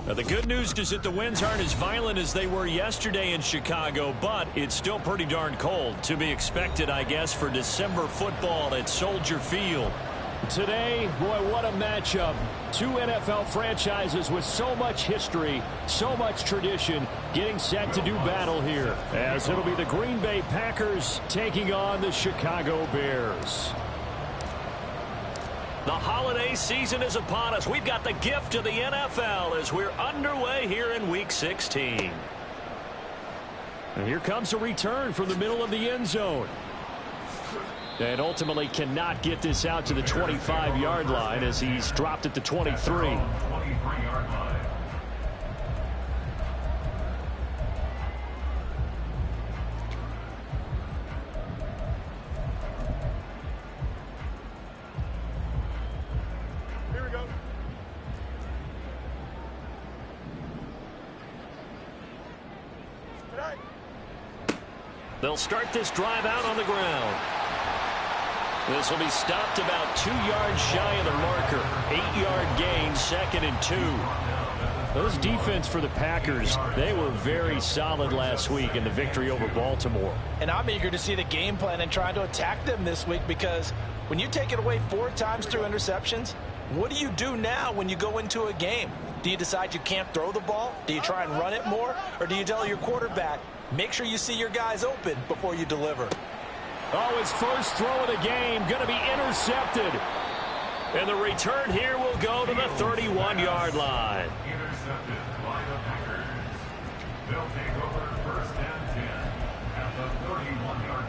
Now, the good news is that the winds aren't as violent as they were yesterday in Chicago, but it's still pretty darn cold. To be expected, I guess, for December football at Soldier Field. Today, boy, what a matchup. Two NFL franchises with so much history, so much tradition, getting set to do battle here, as it'll be the Green Bay Packers taking on the Chicago Bears. The holiday season is upon us. We've got the gift of the NFL as we're underway here in Week 16. And here comes a return from the middle of the end zone. And ultimately cannot get this out to the 25-yard line as he's dropped at the 23. They'll start this drive out on the ground. This will be stopped about 2 yards shy of the marker. 8-yard gain, 2nd and 2. Those defense for the Packers, they were very solid last week in the victory over Baltimore. And I'm eager to see the game plan and try to attack them this week, because when you take it away 4 times through interceptions, what do you do now when you go into a game? Do you decide you can't throw the ball? Do you try and run it more? Or do you tell your quarterback, make sure you see your guys open before you deliver? Oh, his first throw of the game going to be intercepted. And the return here will go to the 31-yard line. Intercepted by the Packers. They'll take over 1st and 10 at the 31-yard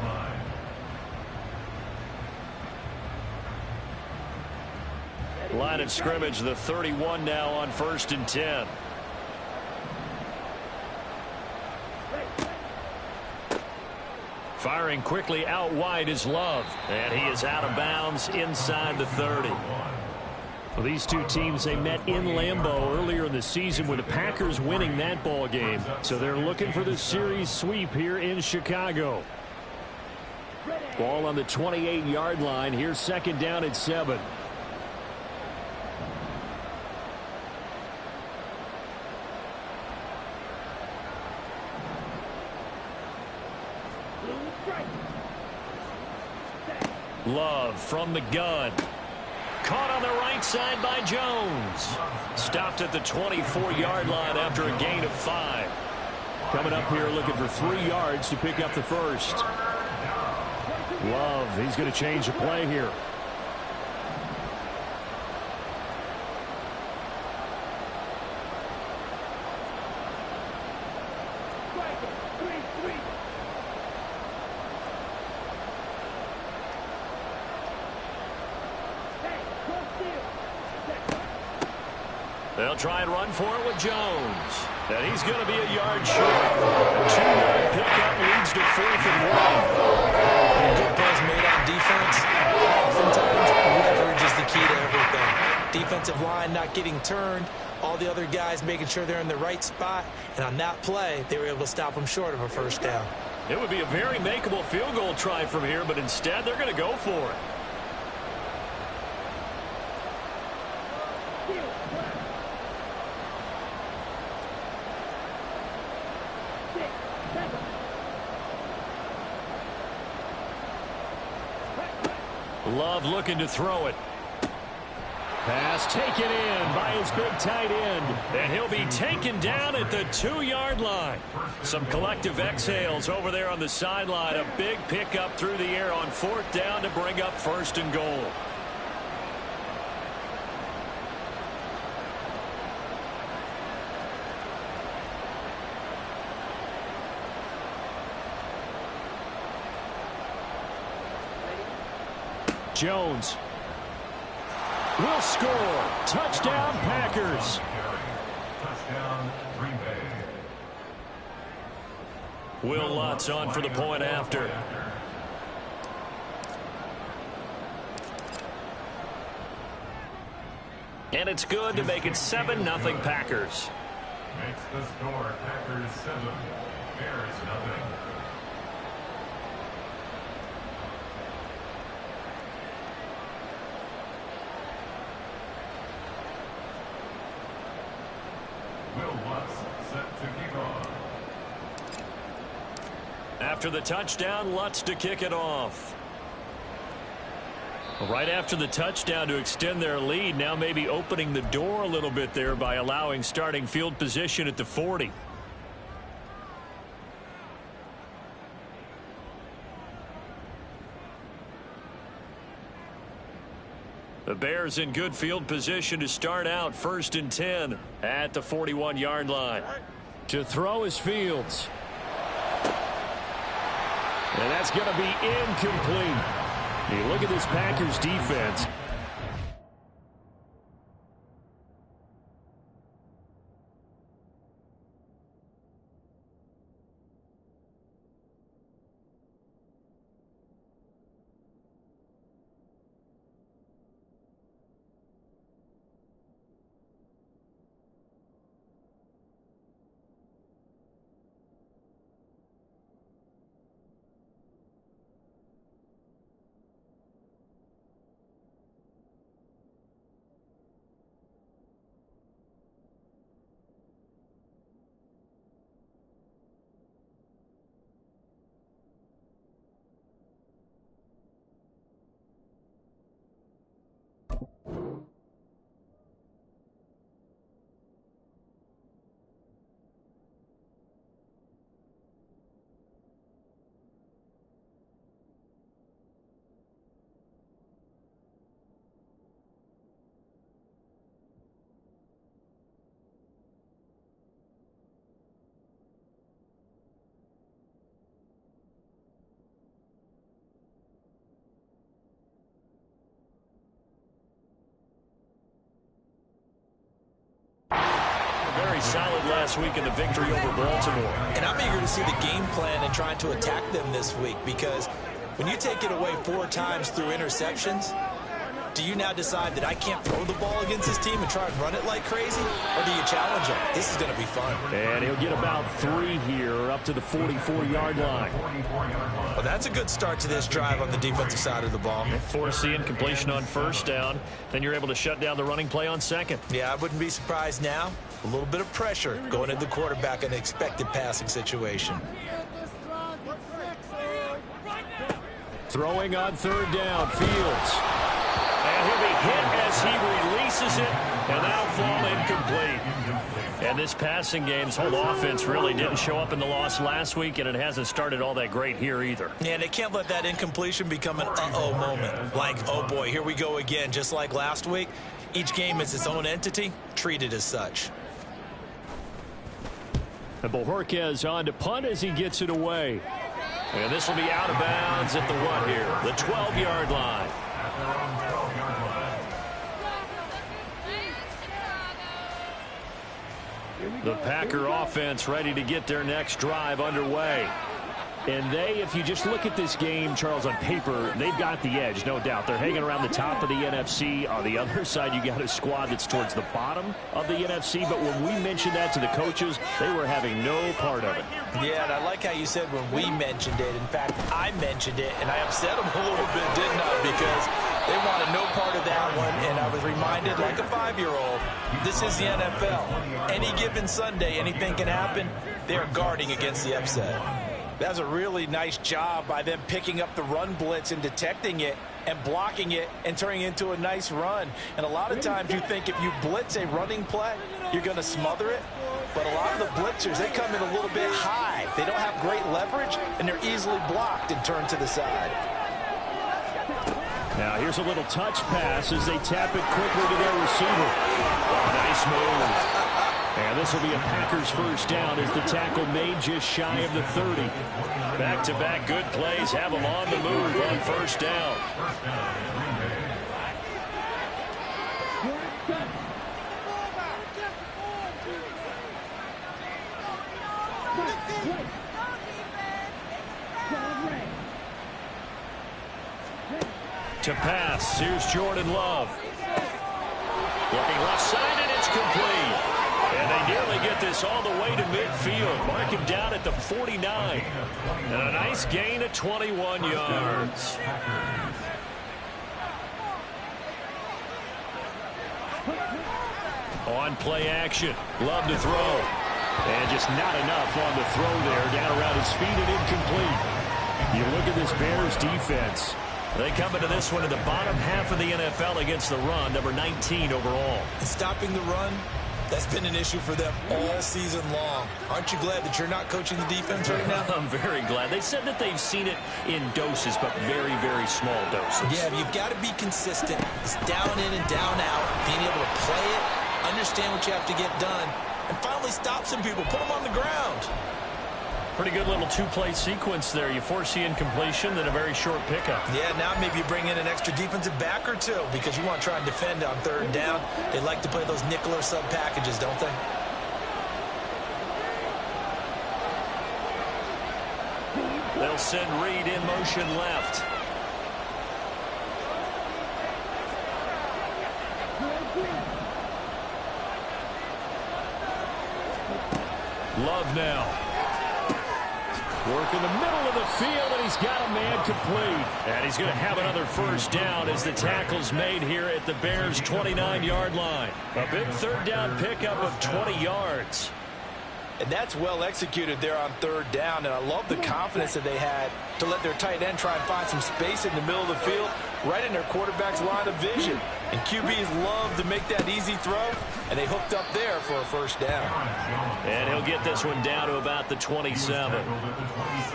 line. Line of scrimmage, the 31 now on 1st and 10. Firing quickly out wide is Love. And he is out of bounds inside the 30. Well, these two teams, they met in Lambeau earlier in the season with the Packers winning that ball game. So they're looking for the series sweep here in Chicago. Ball on the 28-yard line. Here's 2nd down and 7. Love from the gun. Caught on the right side by Jones. Stopped at the 24-yard line after a gain of 5. Coming up here looking for 3 yards to pick up the first. Love, he's going to change the play here. They'll try and run for it with Jones. And he's going to be a yard short. A 2-yard pickup leads to 4th and 1. And good plays made on defense. Oftentimes, leverage is the key to everything. Defensive line not getting turned. All the other guys making sure they're in the right spot. And on that play, they were able to stop them short of a 1st down. It would be a very makeable field goal try from here, but instead they're going to go for it. Love looking to throw it. Pass taken in by his big tight end. And he'll be taken down at the 2-yard line. Some collective exhales over there on the sideline. A big pickup through the air on 4th down to bring up 1st and goal. Jones will score. Touchdown, Packers. Touchdown, Green Bay. Will Lutz on for the point after. And it's good to make it 7-0 Packers. Makes the score Packers 7, Bears 0. after the touchdown, Lutz to kick it off. Right after the touchdown to extend their lead, now maybe opening the door a little bit there by allowing starting field position at the 40. The Bears in good field position to start out 1st and 10 at the 41-yard line. To throw is Fields. And that's going to be incomplete. You look at this Packers defense. Very solid last week in the victory over Baltimore. And I'm eager to see the game plan and trying to attack them this week, because when you take it away 4 times through interceptions, do you now decide that I can't throw the ball against this team and try and run it like crazy? Or do you challenge them? This is going to be fun. And he'll get about 3 here up to the 44-yard line. Well, that's a good start to this drive on the defensive side of the ball. Force the incompletion on 1st down. Then you're able to shut down the running play on 2nd. Yeah, I wouldn't be surprised now. A little bit of pressure going into the quarterback in an expected passing situation. Throwing on 3rd down, Fields. And he'll be hit as he releases it, and that'll fall incomplete. And this passing game's whole offense really didn't show up in the loss last week, and it hasn't started all that great here either. Yeah, they can't let that incompletion become an uh-oh moment. Like, oh boy, here we go again, just like last week. Each game is its own entity, treated as such. And Bojorquez on to punt as he gets it away. And this will be out of bounds at the what here? The 12-yard line. The Packer offense ready to get their next drive underway. And they, if you just look at this game, Charles, on paper, they've got the edge, no doubt. They're hanging around the top of the NFC. On the other side, you got a squad that's towards the bottom of the NFC. But when we mentioned that to the coaches, they were having no part of it. Yeah, and I like how you said when we mentioned it. In fact, I mentioned it, and I upset them a little bit, didn't I? Because they wanted no part of that one, and I was reminded, like a 5-year-old, this is the NFL. Any given Sunday, anything can happen. They're guarding against the upset. That's a really nice job by them picking up the run blitz and detecting it and blocking it and turning it into a nice run. And a lot of times you think if you blitz a running play, you're going to smother it. But a lot of the blitzers, they come in a little bit high. They don't have great leverage, and they're easily blocked and turned to the side. Now here's a little touch pass as they tap it quickly to their receiver. Oh, nice move. And this will be a Packers 1st down as the tackle made just shy of the 30. Back-to-back good plays have them on the move on 1st down. To pass, here's Jordan Love. Looking left side, and it's complete. And they nearly get this all the way to midfield. Mark him down at the 49. And a nice gain of 21 yards. On play action. Love to throw. And just not enough on the throw there. Down around his feet and incomplete. You look at this Bears defense. They come into this one in the bottom half of the NFL against the run, number 19 overall. And stopping the run, that's been an issue for them all season long. Aren't you glad that you're not coaching the defense right now? I'm very glad. They said that they've seen it in doses, but very, very small doses. Yeah, you've got to be consistent. It's down in and down out, being able to play it, understand what you have to get done, and finally stop some people, put them on the ground. Pretty good little two-play sequence there. You force the incompletion, then a very short pickup. Yeah, now maybe you bring in an extra defensive back or two because you want to try and defend on third down. They like to play those nickel or sub packages, don't they? They'll send Reed in motion left. Love now. Work in the middle of the field, and he's got a man complete. And he's going to have another first down as the tackle's made here at the Bears' 29-yard line. A big third down pickup of 20 yards. And that's well executed there on third down, and I love the confidence that they had to let their tight end try and find some space in the middle of the field, right in their quarterback's line of vision. And QBs love to make that easy throw, and they hooked up there for a first down. And he'll get this one down to about the 27.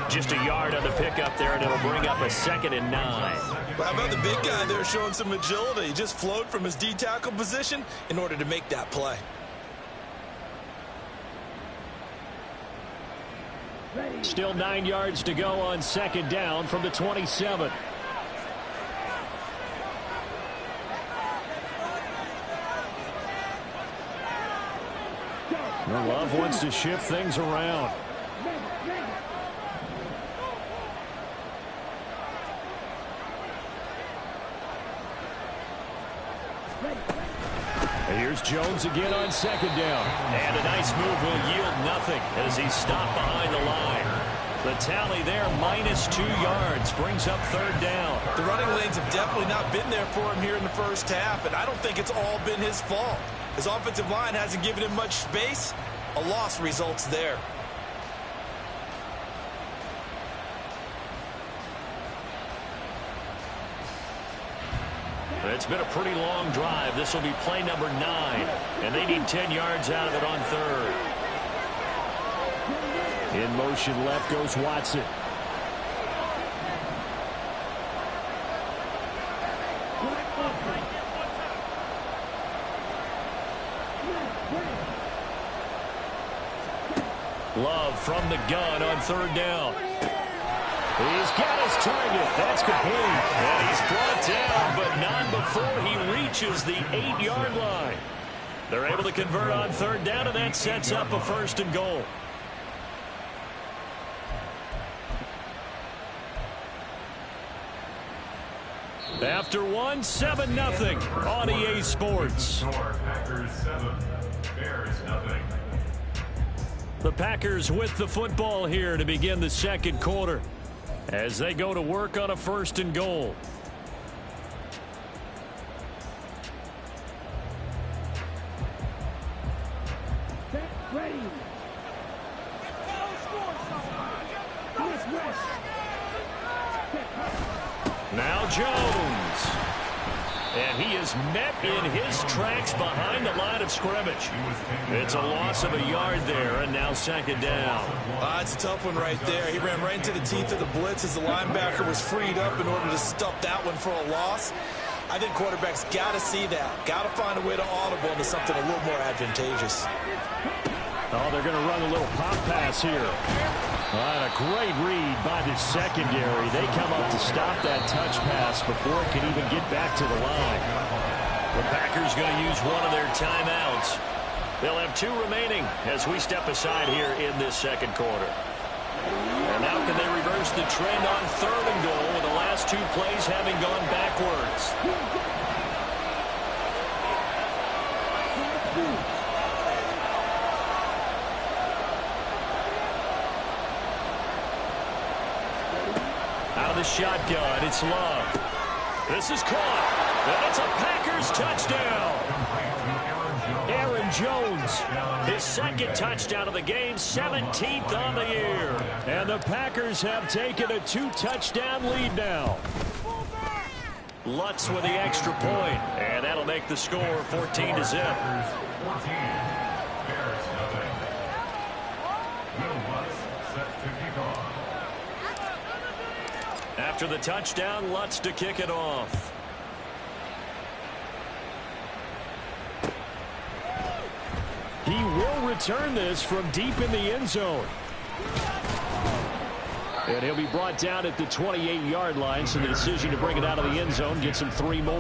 Just a yard on the pickup there, and it'll bring up a 2nd and 9. Well, how about the big guy there showing some agility? He just flowed from his D-tackle position in order to make that play. Still 9 yards to go on 2nd down from the 27. Love wants to shift things around. Here's Jones again on 2nd down. And a nice move will yield nothing as he's stopped behind the line. The tally there, -2 yards, brings up 3rd down. The running lanes have definitely not been there for him here in the first half, and I don't think it's all been his fault. His offensive line hasn't given him much space. A loss results there. It's been a pretty long drive. This will be play number 9, and they need 10 yards out of it on 3rd. In motion left goes Watson. Love from the gun on 3rd down. He's got his target. That's complete. And he's brought down, but not before he reaches the 8-yard line. They're able to convert on 3rd down, and that sets up a 1st and goal. After one, 7-0 on EA Sports. Packers 7, Bears 0. The Packers with the football here to begin the 2nd quarter as they go to work on a 1st and goal. Now Jones. And he is met in his tracks behind the line of scrimmage. It's a loss of a yard there, and now 2nd down. It's a tough one right there. He ran right into the teeth of the blitz as the linebacker was freed up in order to stop that one for a loss. I think quarterbacks got to see that. Got to find a way to audible into something a little more advantageous. Oh, they're going to run a little pop pass here. And a great read by the secondary. They come up to stop that touch pass before it can even get back to the line. The Packers going to use one of their timeouts. They'll have 2 remaining as we step aside here in this 2nd quarter. And now can they reverse the trend on 3rd and goal with the last 2 plays having gone backwards? Out of the shotgun, it's Love. This is caught, and it's a Packers touchdown. Aaron Jones. His second touchdown of the game, 17th on the year. And the Packers have taken a 2-touchdown lead now. Lutz with the extra point, and that'll make the score 14-0. After the touchdown, Lutz to kick it off. He will return this from deep in the end zone. And he'll be brought down at the 28-yard line, so the decision to bring it out of the end zone gets him 3 more.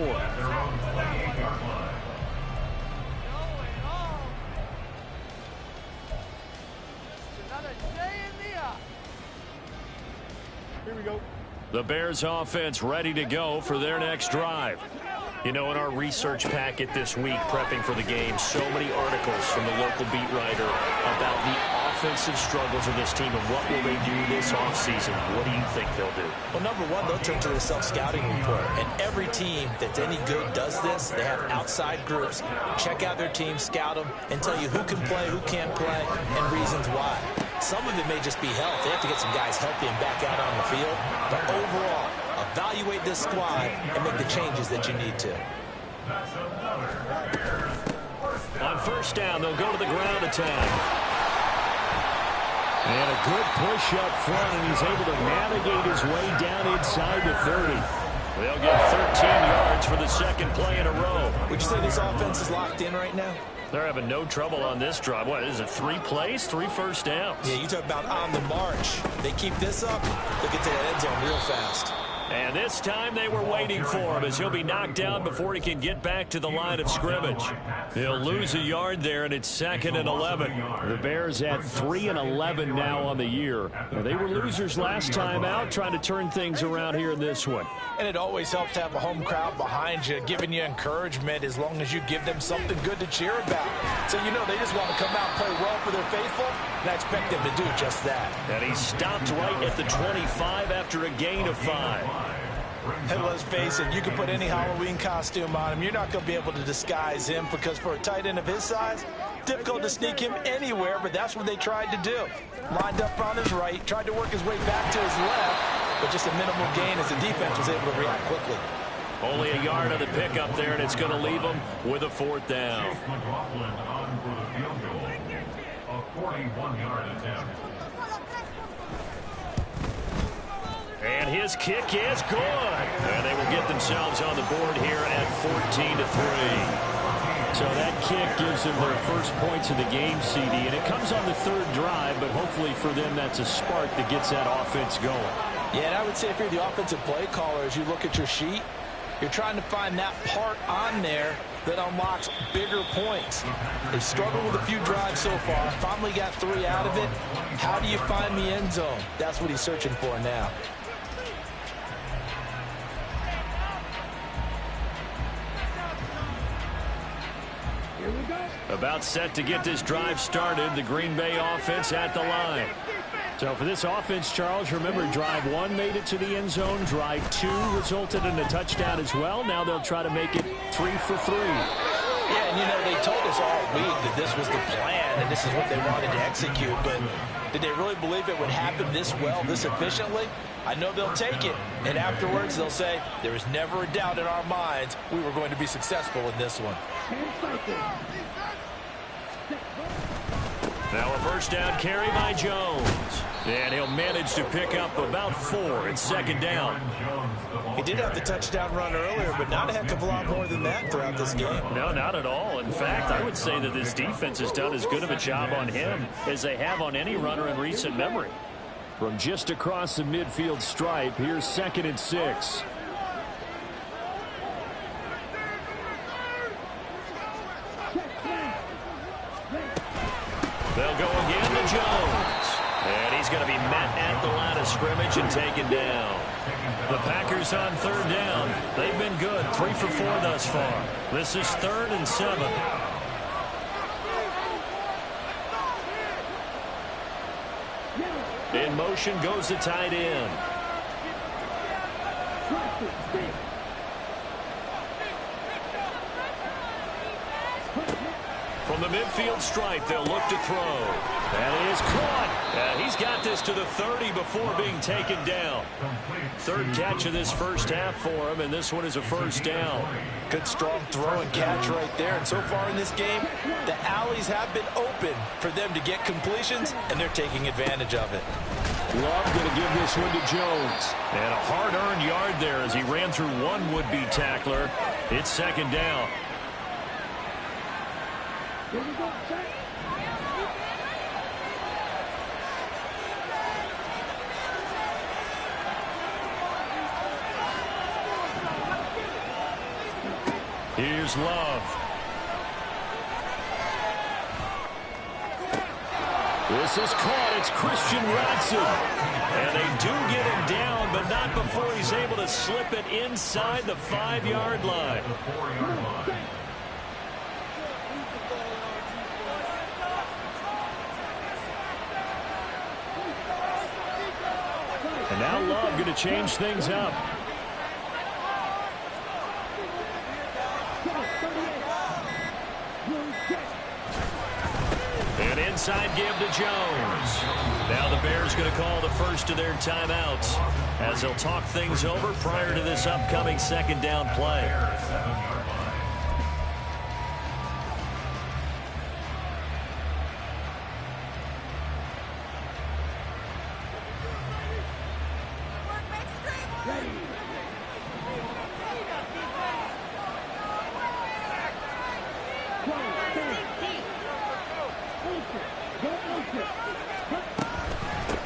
Here we go. The Bears offense ready to go for their next drive. You know, in our research packet this week, prepping for the game, so many articles from the local beat writer about the offensive struggles of this team and what will they do this offseason. What do you think they'll do? Well, number one, they'll turn to the self-scouting report. And every team that's any good does this. They have outside groups, check out their team, scout them, and tell you who can play, who can't play, and reasons why. Some of it may just be health. They have to get some guys healthy and back out on the field. But overall, evaluate this squad and make the changes that you need to. On first down, they'll go to the ground attack. And a good push up front, and he's able to navigate his way down inside the 30. They'll get 13 yards for the second play in a row. Would you say this offense is locked in right now? They're having no trouble on this drive. What is it, 3 plays, 3 first downs? Yeah, you talk about on the march. They keep this up, they'll get to that end zone real fast. And this time they were waiting for him as he'll be knocked down before he can get back to the line of scrimmage. He'll lose a yard there, and it's 2nd and 11. The Bears at 3 and 11 now on the year. Now, they were losers last time out, trying to turn things around here in this one. And it always helps to have a home crowd behind you, giving you encouragement as long as you give them something good to cheer about. So you know they just want to come out and play well for their faithful, and I expect them to do just that. And he stopped right at the 25 after a gain of 5. And let's face it, you can put any Halloween costume on him. You're not going to be able to disguise him because for a tight end of his size, difficult to sneak him anywhere, but that's what they tried to do. Lined up on his right, tried to work his way back to his left, but just a minimal gain as the defense was able to react quickly. Only a yard on the pickup there, and it's going to leave him with a 4th down. McLaughlin on for the field goal. A 41-yard attempt. And his kick is good. And they will get themselves on the board here at 14-3. So that kick gives them their first points of the game, CD. And it comes on the 3rd drive, but hopefully for them that's a spark that gets that offense going. Yeah, and I would say if you're the offensive play caller, as you look at your sheet, you're trying to find that part on there that unlocks bigger points. They've struggled with a few drives so far. Finally got 3 out of it. How do you find the end zone? That's what he's searching for now. About set to get this drive started, the Green Bay offense at the line. So for this offense, Charles, remember drive 1 made it to the end zone. Drive 2 resulted in a touchdown as well. Now they'll try to make it 3 for 3. Yeah, and you know, they told us all week that this was the plan and this is what they wanted to execute, but did they really believe it would happen this well, this efficiently? I know they'll take it, and afterwards they'll say, there was never a doubt in our minds we were going to be successful in this one. Now a first down carry by Jones. And he'll manage to pick up about 4. It's 2nd down. He did have the touchdown run earlier, but not a heck of a lot more than that throughout this game. No, not at all. In fact, I would say that this defense has done as good of a job on him as they have on any runner in recent memory. From just across the midfield stripe, here's 2nd and 6. They'll go again to Jones. And he's going to be met at the line of scrimmage and taken down. The Packers on 3rd down. They've been good, 3 for 4 thus far. This is 3rd and 7. In motion goes the tight end. From the midfield stripe, they'll look to throw. That is caught. He's got this to the 30 before being taken down. Third catch of this first half for him, and this one is a first down. Good strong throw and catch right there. And so far in this game, the alleys have been open for them to get completions, and they're taking advantage of it. Love going to give this one to Jones. And a hard-earned yard there as he ran through one would-be tackler. It's second down. Here's Love. This is caught. It's Christian Watson. And they do get him down, but not before he's able to slip it inside the 5-yard line. And now Love going to change things up. An inside give to Jones. Now the Bears going to call the first of their timeouts as they'll talk things over prior to this upcoming second down play.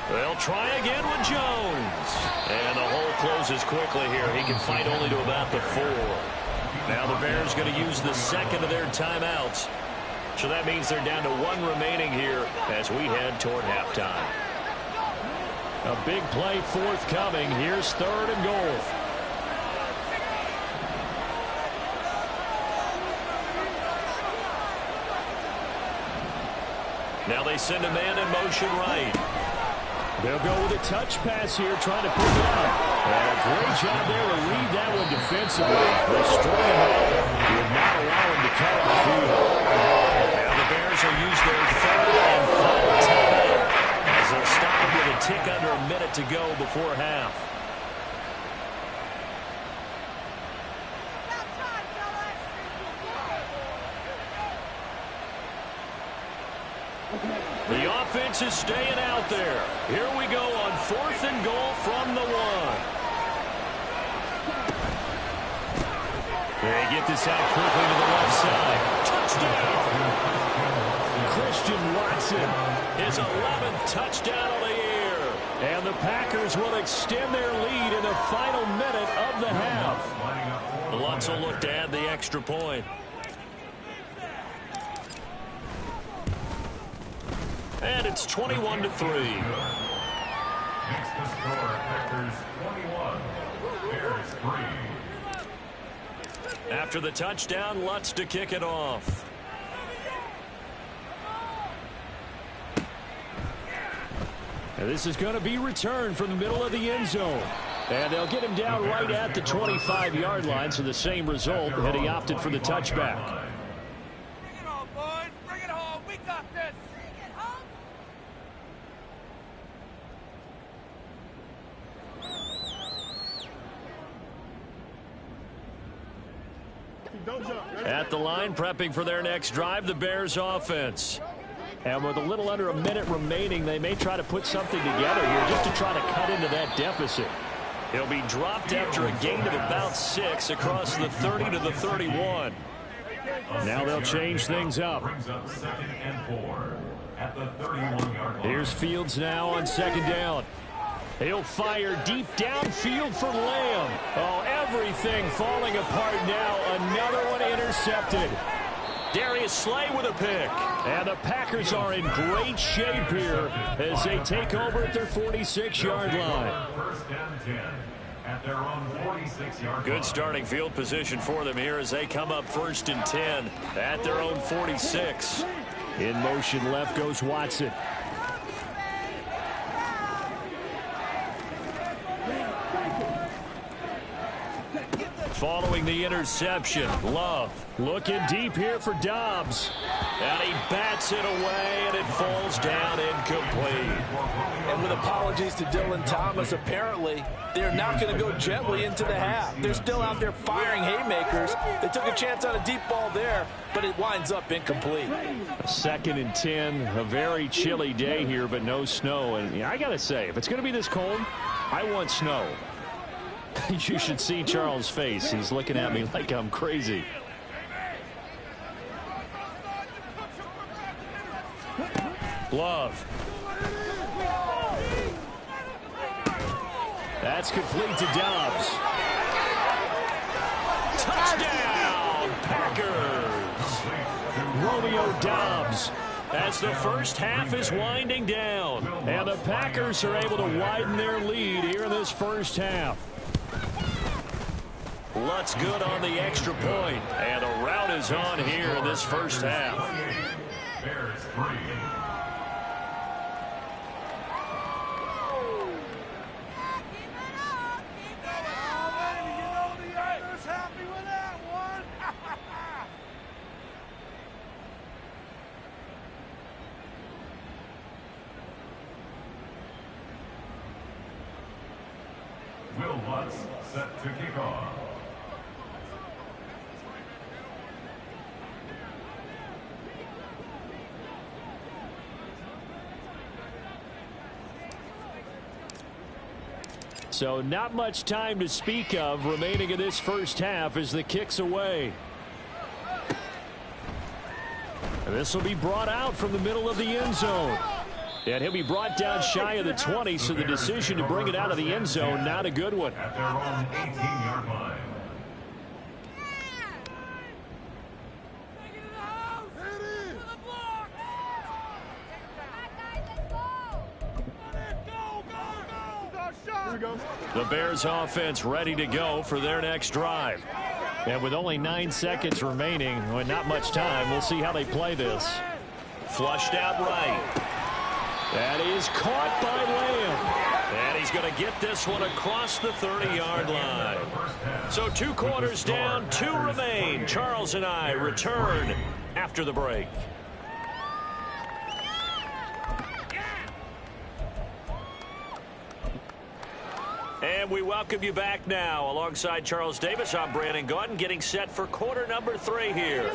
They'll try again with Jones. And the hole closes quickly here. He can fight only to about the 4. Now the Bears going to use the second of their timeouts. So that means they're down to 1 remaining here as we head toward halftime. A big play forthcoming. Here's 3rd and goal. Now they send a man in motion right. They'll go with a touch pass here, trying to pick it up. And a great job there to read that one defensively. They strung him out. Would not allow him to carry the field. Now the Bears will use their 3rd and final timeout as they'll stop him with a tick under a minute to go before half. The offense is staying out there. Here we go on 4th and goal from the 1. They get this out quickly to the left side. Touchdown! Christian Watson. His 11th touchdown of the year. And the Packers will extend their lead in the final minute of the half. Lutz will look to add the extra point. And it's 21-3. Next to score, Packers 21, Bears 3. After the touchdown, Lutz to kick it off. And this is going to be returned from the middle of the end zone. And they'll get him down right at the 25-yard line, so the same result, had he opted for the touchback. Bring it on, boys. Bring it home. We got this. Bring it home. At the line, prepping for their next drive, the Bears offense. And with a little under a minute remaining, they may try to put something together here just to try to cut into that deficit. He'll be dropped after a gain of about 6 across the 30 to the 31. Now they'll change things up. Brings up 2nd and 4 at the 31-yard line. Here's Fields now on 2nd down. He'll fire deep downfield for Lamb. Oh, everything falling apart now. Another one intercepted. Darius Slay with a pick. And the Packers are in great shape here as they take over at their 46-yard line. 1st and 10 at their own 46-yard line. Good starting field position for them here as they come up 1st and 10 at their own 46. In motion left goes Watson. Following the interception, Love looking deep here for Dobbs. And he bats it away, and it falls down incomplete. And with apologies to Dylan Thomas, apparently they're not going to go gently into the half. They're still out there firing haymakers. They took a chance on a deep ball there, but it winds up incomplete. 2nd and 10, a very chilly day here, but no snow. And I got to say, if it's going to be this cold, I want snow. You should see Charles' face. He's looking at me like I'm crazy. Love. That's complete to Dobbs. Touchdown, Packers. Romeo Dobbs, as the first half is winding down. And the Packers are able to widen their lead here in this first half. Lutz good on the extra point, and the rout is on here in this first half. Bears 3. Will Lutz set to kick off. So not much time to speak of remaining in this first half as the kick's away. This will be brought out from the middle of the end zone. And he'll be brought down shy of the 20, so the decision to bring it out of the end zone, not a good one. At their own 18-yard line. The Bears offense ready to go for their next drive. And with only 9 seconds remaining, with not much time, we'll see how they play this. Flushed out right. That is caught by Lamb. And he's going to get this one across the 30-yard line. So 2 quarters down, 2 remain. Charles and I return after the break. And we welcome you back now. Alongside Charles Davis, I'm Brandon Gaudin, getting set for quarter number 3 here.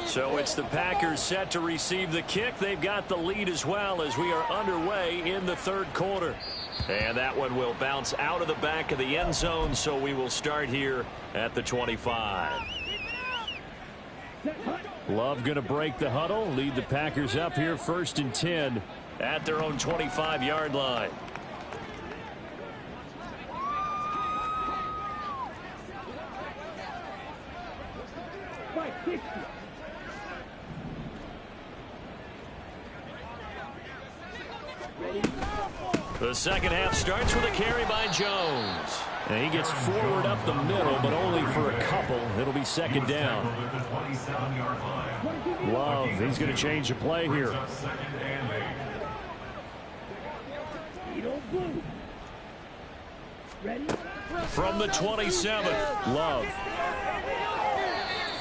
So it's the Packers set to receive the kick. They've got the lead as well as we are underway in the 3rd quarter. And that one will bounce out of the back of the end zone, so we will start here at the 25. Love going to break the huddle, lead the Packers up here 1st and 10 at their own 25-yard line. The second half starts with a carry by Jones. And he gets forward up the middle, but only for a couple. It'll be 2nd down. Love, he's going to change the play here. From the 27, Love.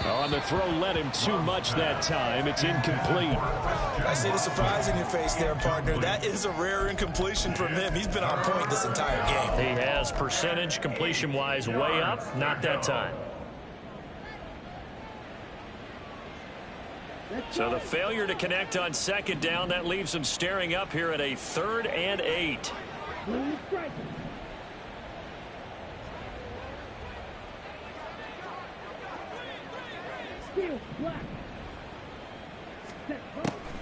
On the throw, led him too much that time. It's incomplete. I see the surprise in your face there, partner. That is a rare incompletion from him. He's been on point this entire game. He has percentage completion-wise way up. Not that time. So the failure to connect on 2nd down, that leaves him staring up here at a 3rd and 8.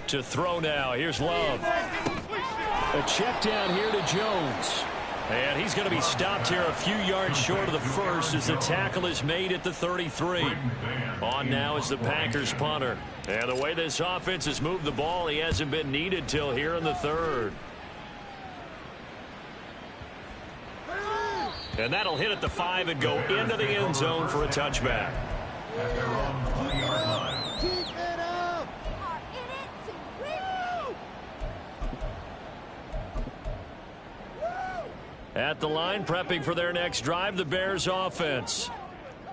To throw now. Here's Love. A check down here to Jones. And he's going to be stopped here a few yards short of the first as the tackle is made at the 33. On now is the Packers punter. And the way this offense has moved the ball, he hasn't been needed till here in the 3rd. And that'll hit at the 5 and go into the end zone for a touchback. At the line, prepping for their next drive, the Bears offense.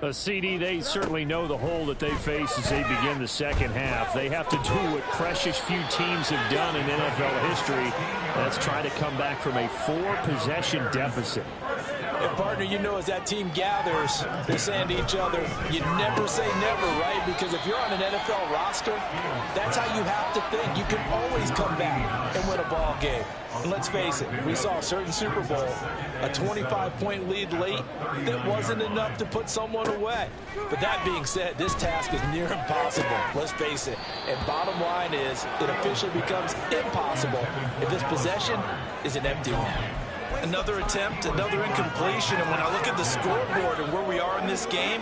A CD, they certainly know the hole that they face as they begin the second half. They have to do what precious few teams have done in NFL history. That's try to come back from a 4-possession deficit. And partner, you know, as that team gathers, they're saying to each other, you never say never, right? Because if you're on an NFL roster, that's how you have to think. You can always come back and win a ball game. And let's face it, we saw a certain Super Bowl, a 25-point lead late that wasn't enough to put someone away. But that being said, this task is near impossible. Let's face it. And bottom line is, it officially becomes impossible if this possession is an empty one. Another attempt, another incompletion, and when I look at the scoreboard and where we are in this game,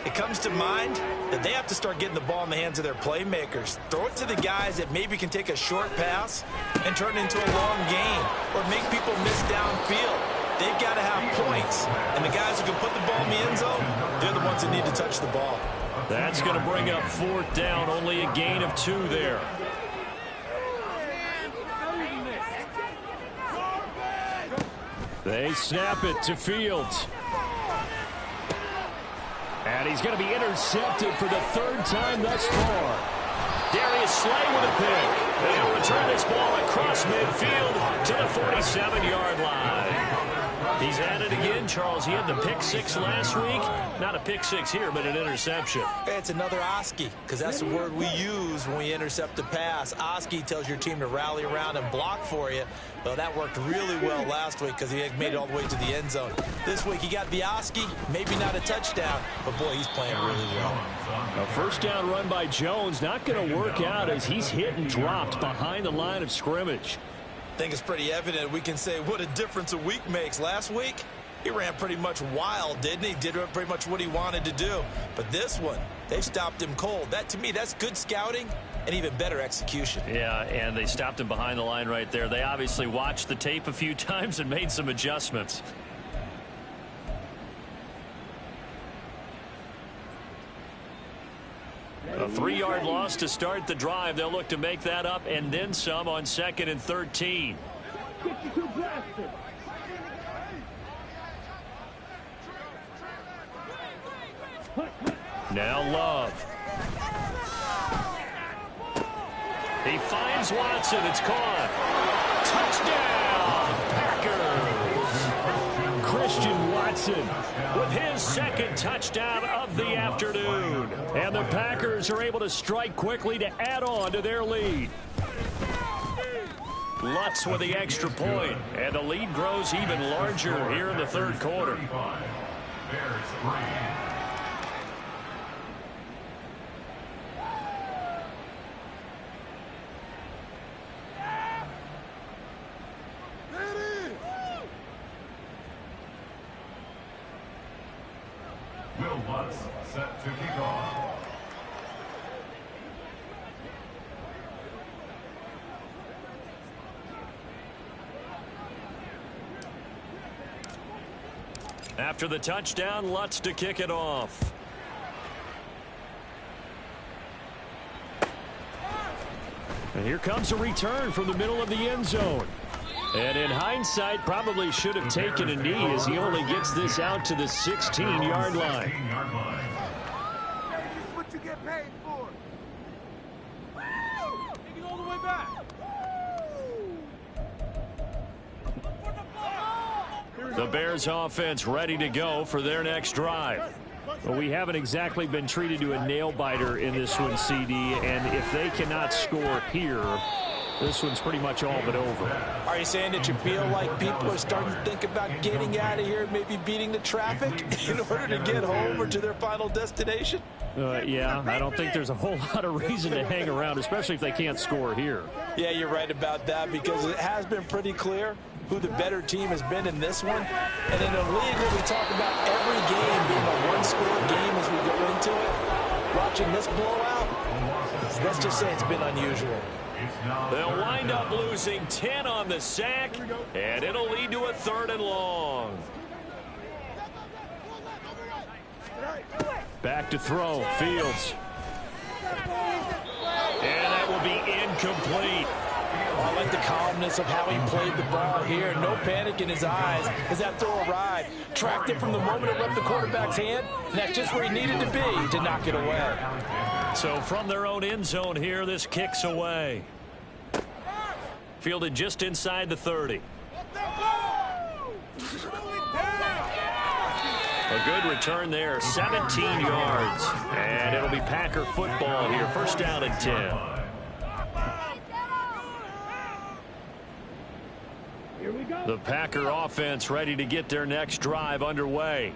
it comes to mind that they have to start getting the ball in the hands of their playmakers. Throw it to the guys that maybe can take a short pass and turn it into a long gain or make people miss downfield. They've got to have points, and the guys who can put the ball in the end zone, they're the ones that need to touch the ball. That's going to bring up 4th down, only a gain of 2 there. They snap it to Fields. And he's going to be intercepted for the 3rd time thus far. Darius Slay with a pick. They'll return this ball across midfield to the 47-yard line. He's at it again, Charles. He had the pick 6 last week. Not a pick 6 here, but an interception. It's another Oski, because that's the word we use when we intercept a pass. Oski tells your team to rally around and block for you. Well, that worked really well last week because he had made it all the way to the end zone. This week he got the Oski, maybe not a touchdown, but boy, he's playing really well. A 1st down run by Jones, not going to work out as he's hit and dropped behind the line of scrimmage. I think it's pretty evident. We can say what a difference a week makes. Last week, he ran pretty much wild, didn't he? Did pretty much what he wanted to do. But this one, they stopped him cold. That, to me, that's good scouting and even better execution. Yeah, and they stopped him behind the line right there. They obviously watched the tape a few times and made some adjustments. A 3-yard loss to start the drive. They'll look to make that up and then some on 2nd and 13. Now Love. He finds Watson. It's caught. Touchdown, Packers. Christian Watson with his 2nd touchdown of the afternoon. And the Packers are able to strike quickly to add on to their lead. Lutz with the extra point, and the lead grows even larger here in the 3rd quarter. Will Lutz set to kick off. After the touchdown, Lutz to kick it off. And here comes a return from the middle of the end zone. And in hindsight, probably should have taken a knee as he only gets this out to the 16-yard line. This is what you get paid for. Take it all the way back. The Bears offense ready to go for their next drive. Well, we haven't exactly been treated to a nail-biter in this one, CD, and if they cannot score here, this one's pretty much all but over. Are you saying that you feel like people are starting to think about getting out of here, maybe beating the traffic in order to get home or to their final destination? Yeah, I don't think there's a whole lot of reason to hang around, especially if they can't score here. Yeah, you're right about that, because it has been pretty clear who the better team has been in this one. And in a league where we talk about every game being a one-score game as we go into it, watching this blowout, let's just say it's been unusual. They'll wind up losing 10 on the sack, and it'll lead to a 3rd and long. Back to throw, Fields. And that will be incomplete. Well, like the calmness of how he played the ball here. No panic in his eyes as that throw arrived. Tracked it from the moment it left the quarterback's hand, and that's just where he needed to be to knock it away. So from their own end zone here, this kick's away. Fielded just inside the 30. A good return there, 17 yards. And it'll be Packer football here, first down and 10. The Packer offense ready to get their next drive underway.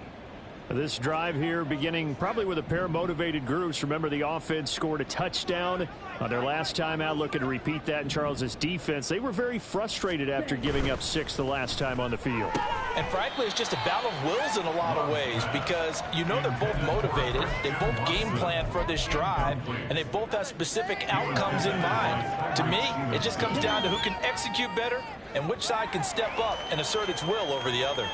This drive here beginning probably with a pair of motivated groups. Remember, the offense scored a touchdown on their last time out, looking to repeat that in Charles's defense. They were very frustrated after giving up 6 the last time on the field. And frankly, it's just a battle of wills in a lot of ways because you know they're both motivated. They both game plan for this drive, and they both have specific outcomes in mind. To me, it just comes down to who can execute better and which side can step up and assert its will over the other.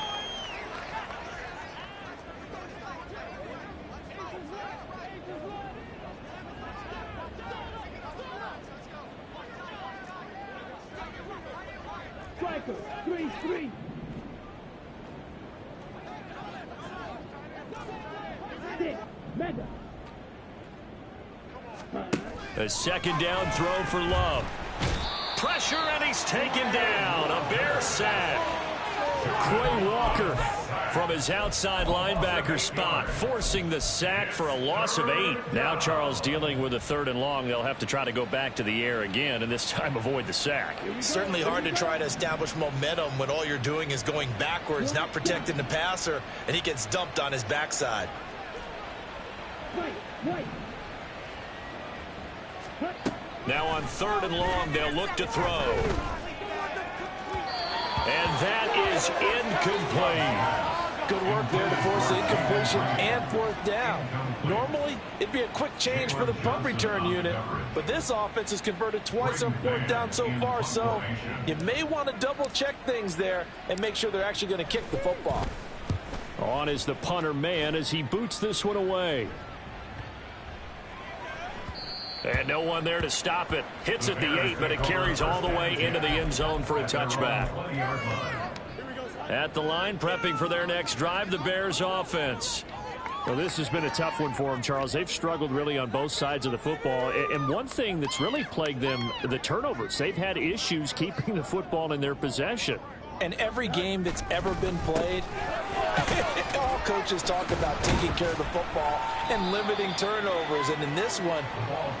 Striker, 3-3. A second down throw for Love. Pressure, and he's taken down. A Bear sack. Quay Walker from his outside linebacker spot, forcing the sack for a loss of 8. Now Charles dealing with a 3rd and long. They'll have to try to go back to the air again, and this time avoid the sack. Certainly hard to try to establish momentum when all you're doing is going backwards, not protecting the passer, and he gets dumped on his backside. Now on 3rd and long, they'll look to throw. And that is incomplete. Good work there to force the incompletion and 4th down. Normally, it'd be a quick change for the punt return unit, but this offense has converted twice on 4th down so far, so you may want to double-check things there and make sure they're actually going to kick the football. On is the punter man as he boots this one away. And no one there to stop it. Hits at the 8, but it carries all the way into the end zone for a touchback. At the line, prepping for their next drive, the Bears offense. Well, this has been a tough one for them, Charles. They've struggled really on both sides of the football. And one thing that's really plagued them, the turnovers. They've had issues keeping the football in their possession. And every game that's ever been played, all coaches talk about taking care of the football and limiting turnovers. And in this one,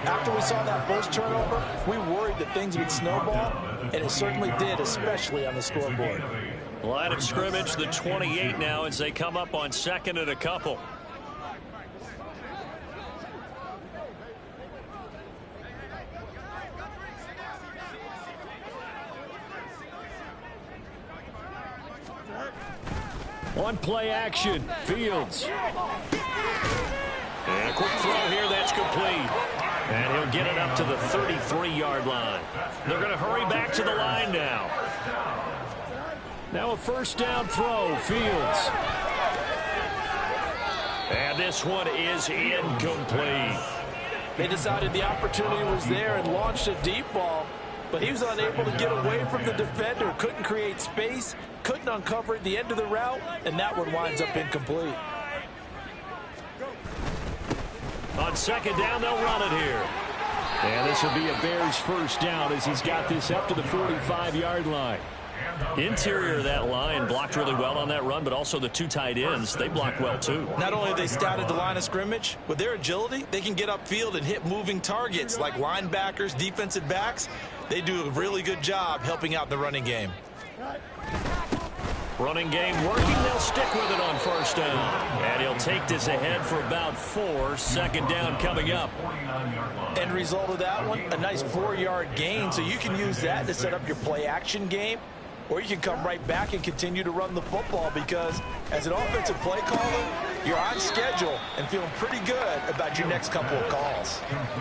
after we saw that first turnover, we worried that things would snowball, and it certainly did, especially on the scoreboard. Line of scrimmage, the 28 now as they come up on 2nd and a couple. One play action, Fields. And a quick throw here, that's complete. And he'll get it up to the 33-yard line. They're going to hurry back to the line now. Now a first down throw, Fields. And this one is incomplete. They decided the opportunity was there and launched a deep ball, but he was unable to get away from the defender, couldn't create space, couldn't uncover at the end of the route, and that one winds up incomplete. On 2nd down, they'll run it here. And this will be a Bears first down as he's got this up to the 45-yard line. Interior of that line blocked really well on that run, but also the 2 tight ends, they blocked well too. Not only have they scouted the line of scrimmage, with their agility, they can get upfield and hit moving targets like linebackers, defensive backs. They do a really good job helping out in the running game. Running game working, they'll stick with it on first down. And he'll take this ahead for about 4. 2nd down coming up. End result of that one, a nice 4-yard gain, so you can use that to set up your play action game, or you can come right back and continue to run the football because as an offensive play caller, you're on schedule and feeling pretty good about your next couple of calls.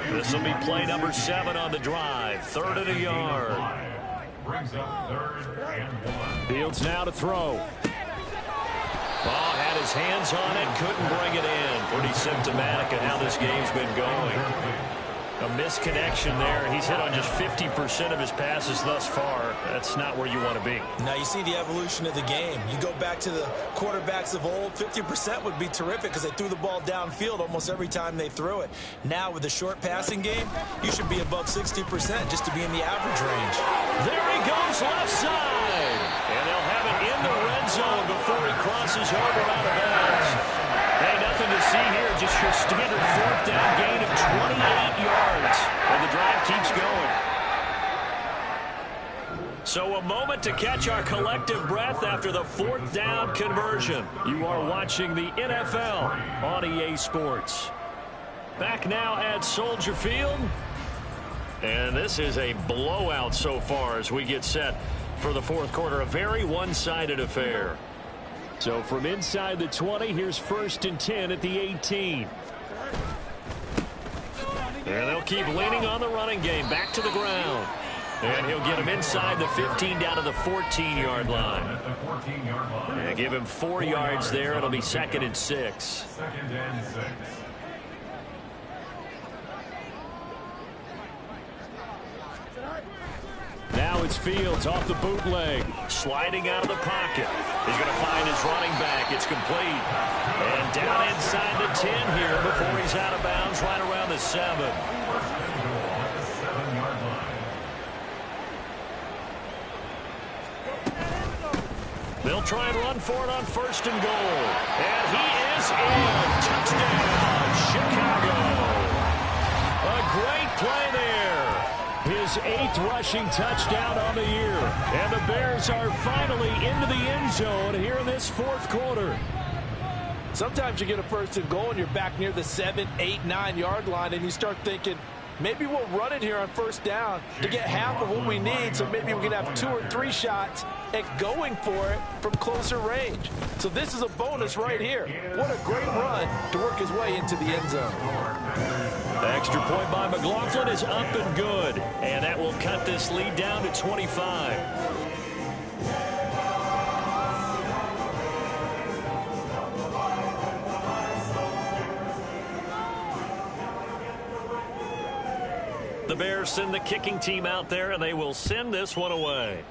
This will be play number 7 on the drive. 3rd and a yard. Fields now to throw. Ball had his hands on it, couldn't bring it in. Pretty symptomatic of how this game's been going. A misconnection there. He's hit on just 50% of his passes thus far. That's not where you want to be. Now you see the evolution of the game. You go back to the quarterbacks of old, 50% would be terrific because they threw the ball downfield almost every time they threw it. Now with the short passing game, you should be above 60% just to be in the average range. There he goes left side. And they'll have it in the red zone before he crosses over out of bounds. Hey, nothing to see here. Just your standard fourth down gain of 28 yards. And the drive keeps going. So a moment to catch our collective breath after the fourth down conversion. You are watching the NFL on EA Sports. Back now at Soldier Field. And this is a blowout so far as we get set for the fourth quarter. A very one-sided affair. So from inside the 20, here's 1st and 10 at the 18. And they'll keep leaning on the running game. Back to the ground. And he'll get him inside the 15 down to the 14-yard line. And give him 4 yards there. It'll be 2nd and 6. 2nd and 6. Now it's Fields off the bootleg. Sliding out of the pocket. He's going to find his running back. It's complete. And down inside the 10 here before he's out of bounds right around the 7. They'll try and run for it on 1st and goal. And he is in. Touchdown, Chicago. A great play there. His 8th rushing touchdown on the year. And the Bears are finally into the end zone here in this fourth quarter. Sometimes you get a 1st and goal and you're back near the 7, 8, 9 yard line and you start thinking, maybe we'll run it here on 1st down to get half of what we need, so maybe we can have 2 or 3 shots at going for it from closer range. So this is a bonus right here. What a great run to work his way into the end zone. The extra point by McLaughlin is up and good. And that will cut this lead down to 25. The Bears send the kicking team out there, and they will send this one away.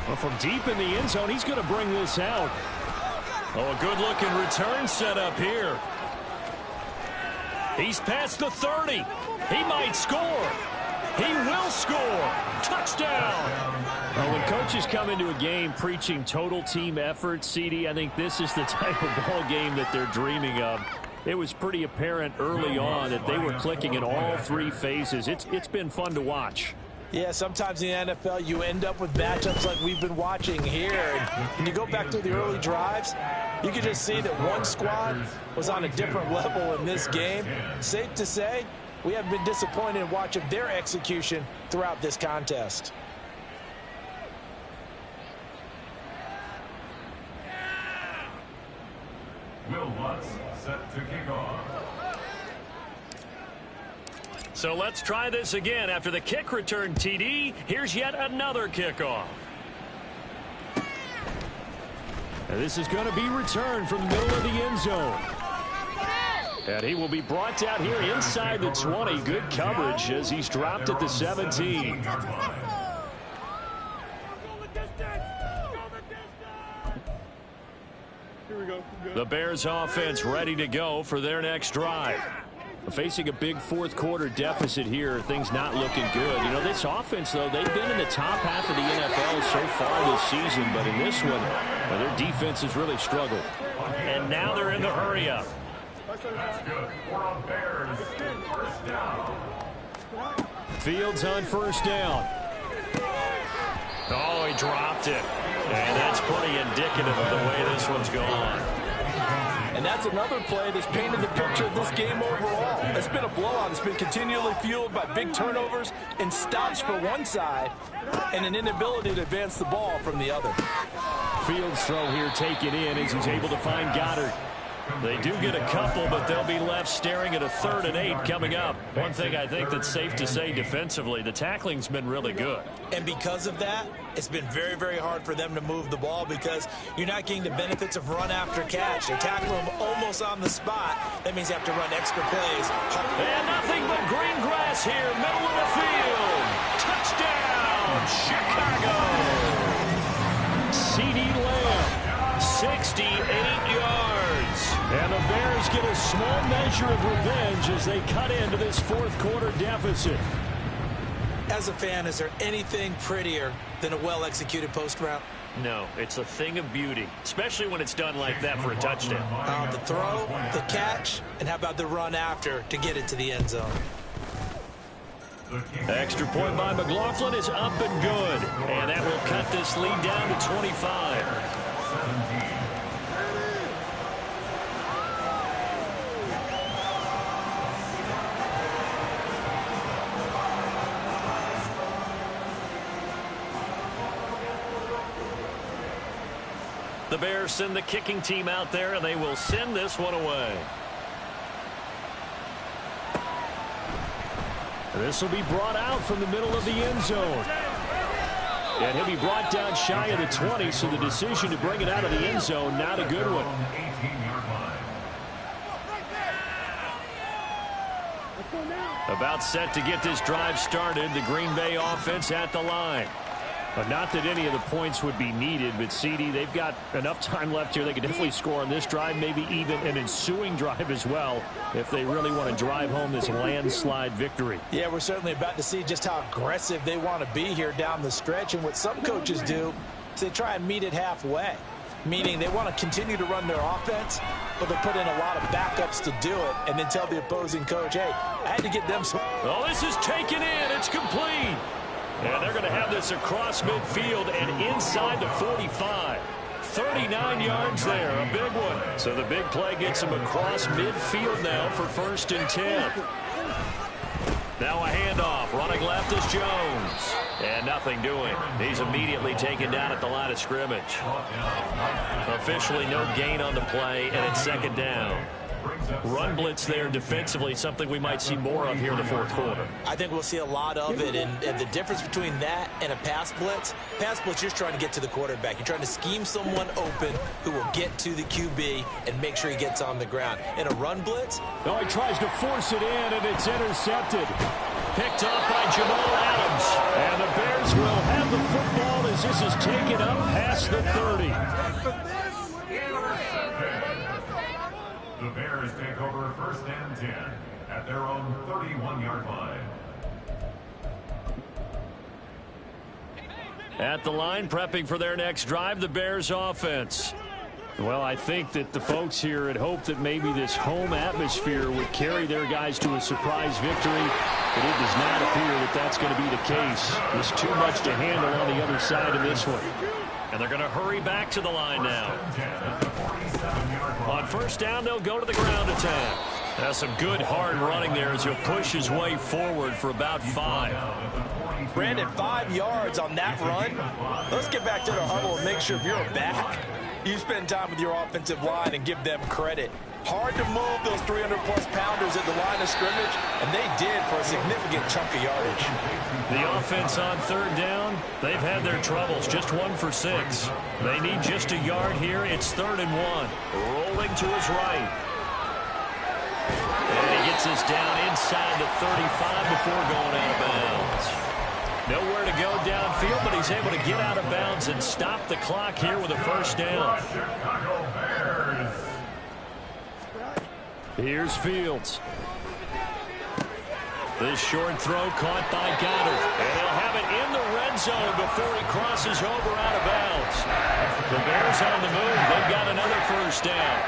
Well, from deep in the end zone, he's going to bring this out. Oh, a good-looking return set up here. He's past the 30. He might score. He will score. Touchdown. Well, when coaches come into a game preaching total team effort, CD, I think this is the type of ball game that they're dreaming of. It was pretty apparent early on that they were clicking in all 3 phases. It's been fun to watch. Yeah, sometimes in the NFL you end up with matchups like we've been watching here. And when you go back to the early drives, you can just see that one squad was on a different level in this game. Safe to say, we haven't been disappointed in watching their execution throughout this contest. Will Lutz set to kick off. So let's try this again. After the kick return TD, here's yet another kickoff. And this is going to be returned from the middle of the end zone. And he will be brought down here inside the 20. Good coverage as he's dropped at the 17. The Bears offense ready to go for their next drive. Facing a big fourth quarter deficit here, things not looking good. You know, this offense, though, they've been in the top half of the NFL so far this season, but in this one, well, their defense has really struggled. And now they're in the hurry up. That's good for a Bears 1st down. Fields on 1st down. Oh, he dropped it. And that's pretty indicative of the way this one's gone. And that's another play that's painted the picture of this game overall. It's been a blowout. It's been continually fueled by big turnovers and stops for one side and an inability to advance the ball from the other. Fields throw here taken in as he's able to find Goddard. They do get a couple, but they'll be left staring at a 3rd and 8 coming up. One thing I think that's safe to say defensively, the tackling's been really good. And because of that, it's been very, very hard for them to move the ball because you're not getting the benefits of run after catch. They tackle them almost on the spot. That means they have to run extra plays. And nothing but green grass here, middle of the field. Touchdown, Chicago. C.D. Lamb, 68 yards. And the Bears get a small measure of revenge as they cut into this 4th quarter deficit. As a fan, is there anything prettier than a well-executed post route? No, it's a thing of beauty, especially when it's done like that for a touchdown. The throw, the catch, and how about the run after to get it to the end zone? Extra point by McLaughlin is up and good. And that will cut this lead down to 25. The Bears send the kicking team out there, and they will send this one away. This will be brought out from the middle of the end zone. And he'll be brought down shy of the 20, so the decision to bring it out of the end zone, not a good one. About set to get this drive started, the Green Bay offense at the line. But not that any of the points would be needed, but CD, they've got enough time left here. They could definitely score on this drive, maybe even an ensuing drive as well, if they really want to drive home this landslide victory. Yeah, we're certainly about to see just how aggressive they want to be here down the stretch. And what some coaches do is they try and meet it halfway, meaning they want to continue to run their offense, but they put in a lot of backups to do it, and then tell the opposing coach, hey, I had to get them some. Oh, this is taken in. It's complete. And they're going to have this across midfield and inside the 45. 39 yards there, a big one. So the big play gets him across midfield now for 1st and 10. Now a handoff. Running left is Jones. And nothing doing. He's immediately taken down at the line of scrimmage. Officially no gain on the play, and it's 2nd down. Run blitz there defensively, something we might see more of here in the 4th quarter. I think we'll see a lot of it, and the difference between that and a pass blitz, you're just trying to get to the quarterback. You're trying to scheme someone open who will get to the QB and make sure he gets on the ground. In a run blitz, oh, he tries to force it in, and it's intercepted. Picked up by Jamal Adams. And the Bears will have the football as this is taken up past the 30. The Bears take over 1st and 10 at their own 31-yard line. At the line, prepping for their next drive, the Bears offense. Well, I think that the folks here had hoped that maybe this home atmosphere would carry their guys to a surprise victory, but it does not appear that that's going to be the case. There's too much to handle on the other side of this one. And they're going to hurry back to the line now. On 1st down, they'll go to the ground attack. That's some good hard running there as he'll push his way forward for about 5. Brandon, 5 yards on that run. Let's get back to the huddle and make sure if you're back, you spend time with your offensive line and give them credit. Hard to move those 300-plus pounders at the line of scrimmage, and they did for a significant chunk of yardage. The offense on 3rd down, they've had their troubles, just 1 for 6. They need just a yard here. It's 3rd and 1. Rolling to his right. And he gets this down inside the 35 before going out of bounds. Nowhere to go downfield, but he's able to get out of bounds and stop the clock here with a 1st down. Here's Fields. This short throw caught by Goddard. And they'll have it in the red zone before he crosses over out of bounds. The Bears on the move. They've got another 1st down.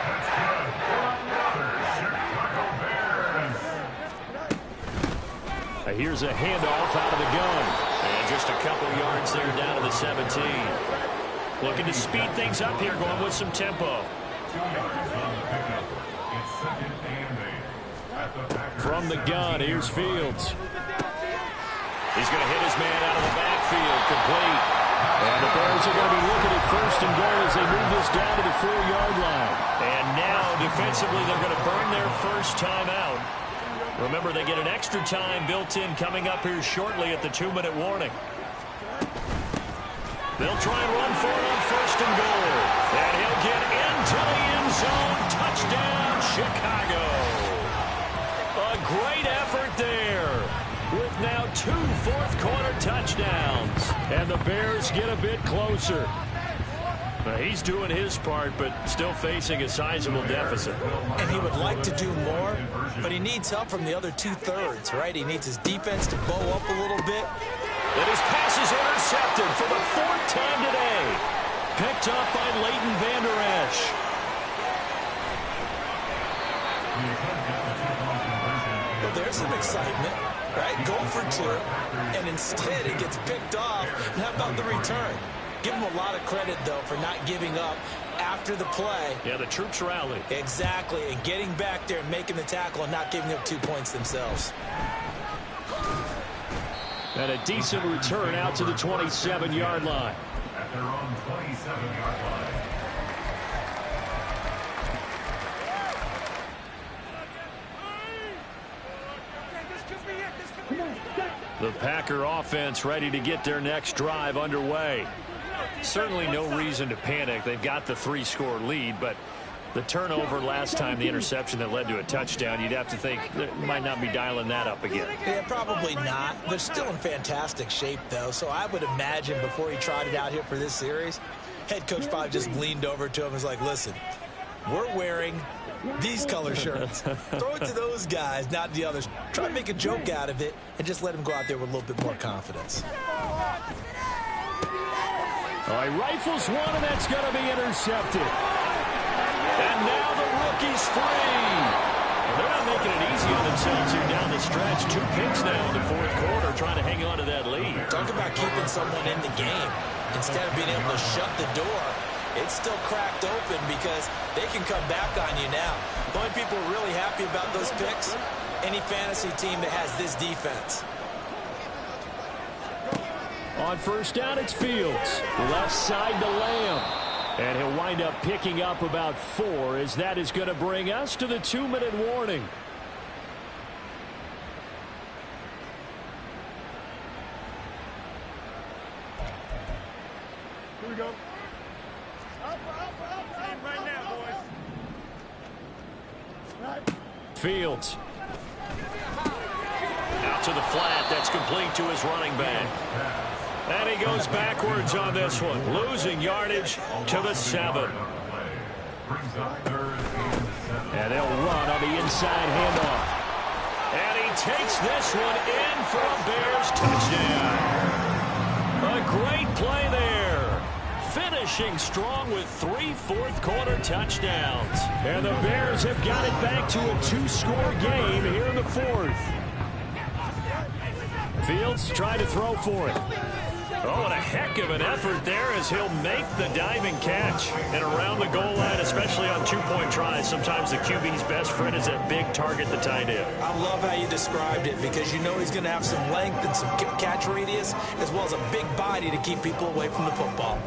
Here's a handoff out of the gun. And just a couple yards there down to the 17. Looking to speed things up here, going with some tempo. From the gun, here's Fields. He's going to hit his man out of the backfield, complete. And the Bears are going to be looking at first and goal as they move this down to the 4-yard line. And now, defensively, they're going to burn their first timeout. Remember, they get an extra time built in coming up here shortly at the 2-minute warning. They'll try and run for it on first and goal. And he'll get into the end zone. Touchdown, Chicago. A great effort there, with now 2 fourth-quarter touchdowns. And the Bears get a bit closer. He's doing his part, but still facing a sizable deficit. And he would like to do more, but he needs help from the other 2/3, right? He needs his defense to bow up a little bit. And his pass is intercepted for the 4th time today. Picked up by Leighton Vander Esch. Well, there's some excitement, right? Go for 2, and instead it gets picked off. And how about the return? Give him a lot of credit, though, for not giving up after the play. Yeah, the troops rallied. Exactly, and getting back there and making the tackle and not giving up 2 points themselves. And a decent return out to the 27-yard line. At their own 27-yard line. The Packer offense ready to get their next drive underway. Certainly no reason to panic. They've got the 3-score lead, but the turnover last time, the interception that led to a touchdown, you'd have to think they might not be dialing that up again. Yeah, probably not. They're still in fantastic shape, though, so I would imagine before he trotted out here for this series, head coach probably just leaned over to him and was like, listen, we're wearing these color shirts. Throw it to those guys, not the others. Try to make a joke out of it and just let him go out there with a little bit more confidence. All right, rifles one, and that's going to be intercepted. And now the rookie's free. Well, they're not making it easy on themselves here down the stretch. 2 picks now in the 4th quarter, trying to hang on to that lead. Talk about keeping someone in the game. Instead of being able to shut the door, it's still cracked open because they can come back on you now. The only people really happy about those picks, any fantasy team that has this defense. On first down, it's Fields. Left side to Lamb. And he'll wind up picking up about 4, as that is going to bring us to the 2-minute warning. Here we go. Up right now, boys. Fields. Out to the flat. That's complete to his running back. And he goes backwards on this one, losing yardage to the 7. And they'll run on the inside handoff. And he takes this one in for a Bears touchdown. A great play there. Finishing strong with 3 fourth-quarter touchdowns. And the Bears have got it back to a 2-score game here in the 4th. Fields trying to throw for it. Oh, and a heck of an effort there as he'll make the diving catch. And around the goal line, especially on 2-point tries, sometimes the QB's best friend is that big target, the tight end. I love how you described it because you know he's going to have some length and some catch radius as well as a big body to keep people away from the football.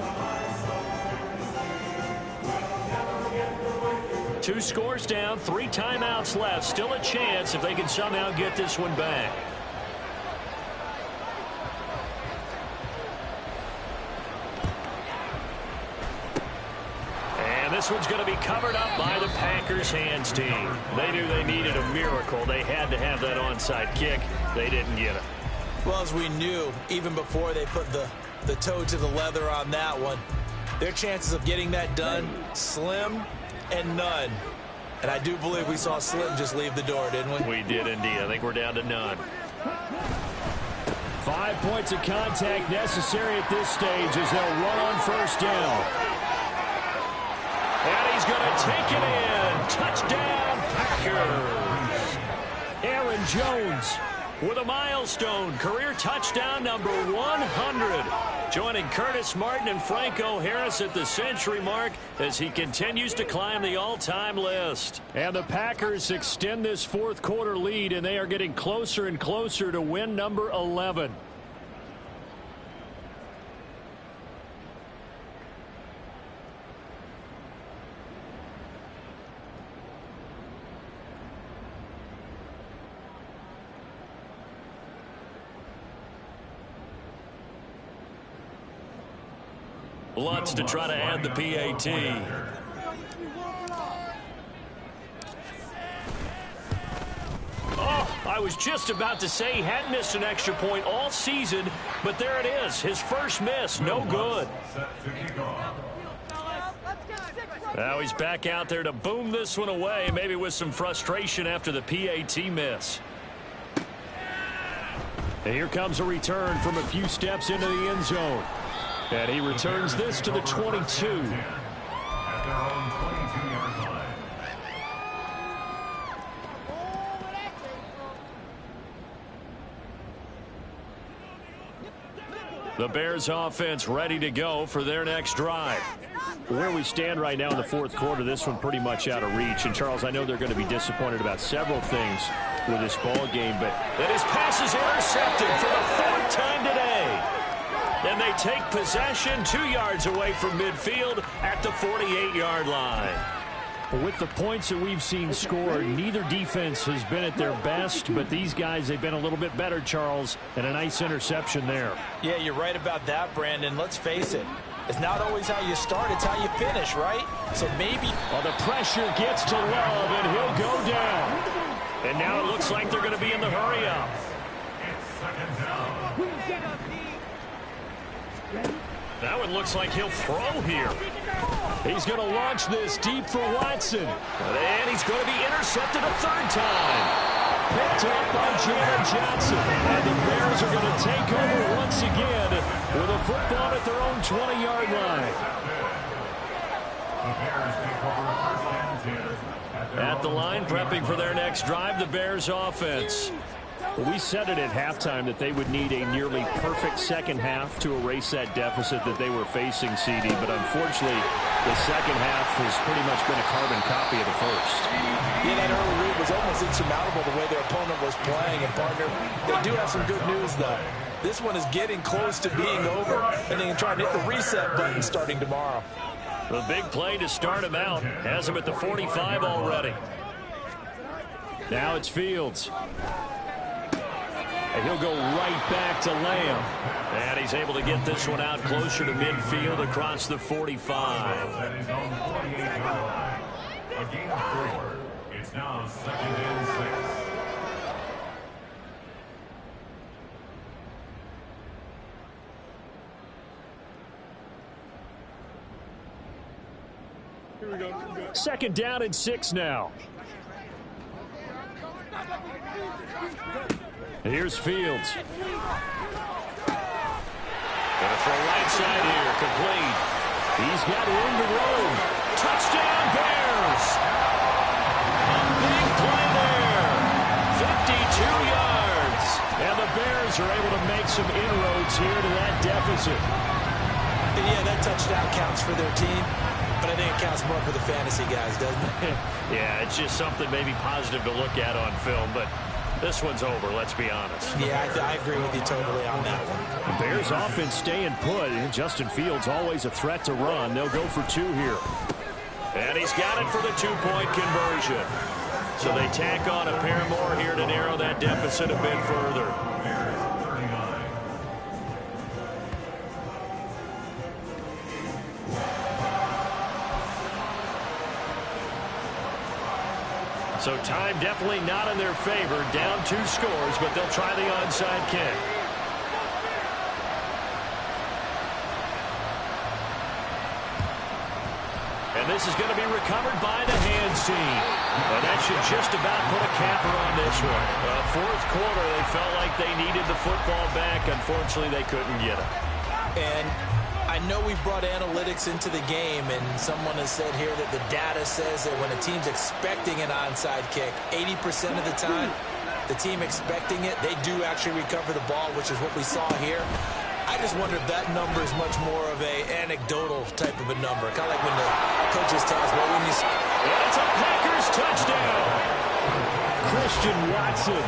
2 scores down, 3 timeouts left. Still a chance if they can somehow get this one back. This one's going to be covered up by the Packers hands team. They knew they needed a miracle. They had to have that onside kick. They didn't get it. Well, as we knew, even before they put the toe to the leather on that one, their chances of getting that done, slim and none. And I do believe we saw Slim just leave the door, didn't we? We did indeed. I think we're down to none. 5 points of contact necessary at this stage as they'll run on first down. And he's going to take it in. Touchdown, Packers. Aaron Jones with a milestone career touchdown number 100. Joining Curtis Martin and Franco Harris at the century mark as he continues to climb the all-time list. And the Packers extend this 4th quarter lead, and they are getting closer and closer to win number 11. Lutz to try to add the PAT. Oh, I was just about to say he hadn't missed an extra point all season, but there it is. His first miss, no good. Now he's back out there to boom this one away, maybe with some frustration after the PAT miss. And here comes a return from a few steps into the end zone. And he returns this to the 22. At their own 22-yard line. The Bears offense ready to go for their next drive. Where we stand right now in the fourth quarter, this one pretty much out of reach. And, Charles, I know they're going to be disappointed about several things with this ball game, but And his pass is intercepted for the fourth time today. And they take possession 2 yards away from midfield at the 48-yard line. with the points that we've seen scored, neither defense has been at their best, but these guys, they've been a little bit better, Charles, and a nice interception there. Yeah, you're right about that, Brandon. Let's face it. It's not always how you start, it's how you finish, right? So maybe... Well, the pressure gets to Love, and he'll go down. And now it looks like they're going to be in the hurry-up. It's second down. That one looks like he'll throw here. He's going to launch this deep for Watson. And he's going to be intercepted a third time. Picked up by Janet Johnson. And the Bears are going to take over once again with a football at their own 20-yard line. The Bears take over first and 10. At the line, prepping for their next drive, the Bears offense. Well, we said it at halftime that they would need a nearly perfect second half to erase that deficit that they were facing, CD. But unfortunately, the second half has pretty much been a carbon copy of the first. Yeah, that early lead was almost insurmountable the way their opponent was playing. And, partner, they do have some good news, though. This one is getting close to being over, and they can try and hit the reset button starting tomorrow. The big play to start him out has him at the 45 already. Now it's Fields. And he'll go right back to Lamb. And he's able to get this one out closer to midfield across the 45. At his own 48-yard line. A gain of 4. It's now second and 6. Second down and 6 now. Here's Fields. Gonna throw right side here, complete. He's got room to roam. Touchdown Bears! A big play there. 52 yards. And the Bears are able to make some inroads here to that deficit. And yeah, that touchdown counts for their team, but I think it counts more for the fantasy guys, doesn't it? Yeah, it's just something maybe positive to look at on film, but this one's over, let's be honest. Yeah, I agree with you totally on that one. The Bears offense staying put. Justin Fields always a threat to run. They'll go for 2 here. And he's got it for the 2-point conversion. So they tack on a pair more here to narrow that deficit a bit further. So time definitely not in their favor. Down 2 scores, but they'll try the onside kick. And this is going to be recovered by the hands team. And that should just about put a capper on this one. Fourth quarter, they felt like they needed the football back. Unfortunately, they couldn't get it. And I know we've brought analytics into the game, and someone has said here that the data says that when a team's expecting an onside kick, 80% of the time, the team expecting it, they do actually recover the ball, which is what we saw here. I just wonder if that number is much more of a anecdotal type of a number, kind of like when the coaches tell us, well, when you... And it's a Packers touchdown. Christian Watson.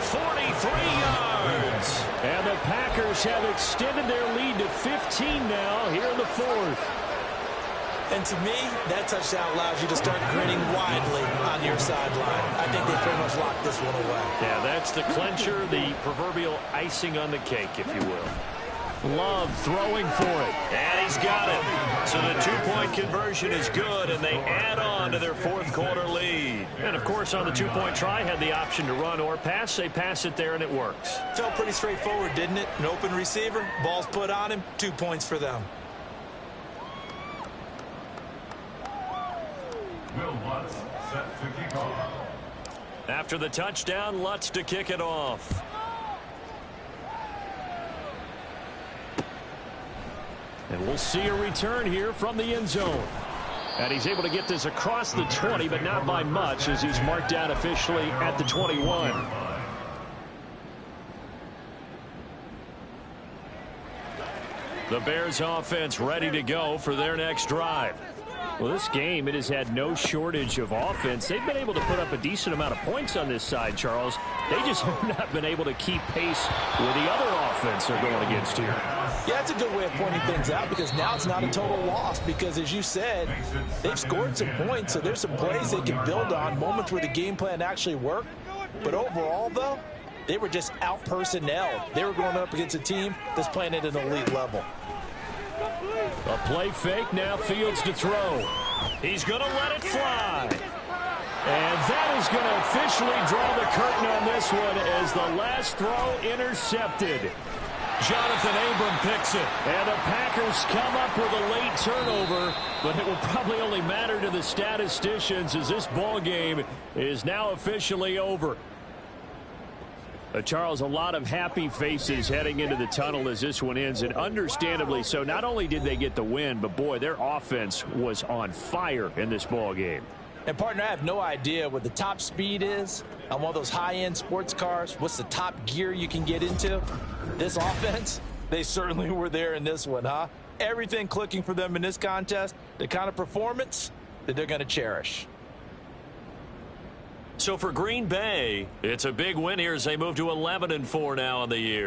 43 yards. And the Packers have extended their lead to 15 now here in the fourth. And to me, that touchdown allows you to start grinning widely on your sideline. I think they pretty much locked this one away. Yeah, that's the clincher, the proverbial icing on the cake, if you will. Love throwing for it. And he's got it. So the two-point conversion is good, and they add on to their fourth quarter lead. And, of course, on the two-point try, had the option to run or pass. They pass it there, and it works. Felt pretty straightforward, didn't it? An open receiver, ball's put on him, 2 points for them. Will Lutz set to kick off. After the touchdown, Lutz to kick it off. And we'll see a return here from the end zone. And he's able to get this across the 20, but not by much, as he's marked down officially at the 21. The Bears offense ready to go for their next drive. Well, this game, it has had no shortage of offense. They've been able to put up a decent amount of points on this side, Charles. They just have not been able to keep pace with the other offense they're going against here. Yeah, that's a good way of pointing things out, because now it's not a total loss, because as you said, they've scored some points, so there's some plays they can build on, moments where the game plan actually worked. But overall, though, they were just out-personnelled. They were going up against a team that's playing at an elite level. A play fake, now Fields to throw. He's going to let it fly. And that is going to officially draw the curtain on this one as the last throw intercepted. Jonathan Abram picks it. And the Packers come up with a late turnover, but it will probably only matter to the statisticians as this ball game is now officially over. Charles, a lot of happy faces heading into the tunnel as this one ends, and understandably so. Not only did they get the win, but boy, their offense was on fire in this ball game. And partner, I have no idea what the top speed is on one of those high-end sports cars. What's the top gear you can get into? This offense, they certainly were there in this one, huh? Everything clicking for them in this contest, the kind of performance that they're going to cherish. So for Green Bay, it's a big win here as they move to 11-4 now in the year.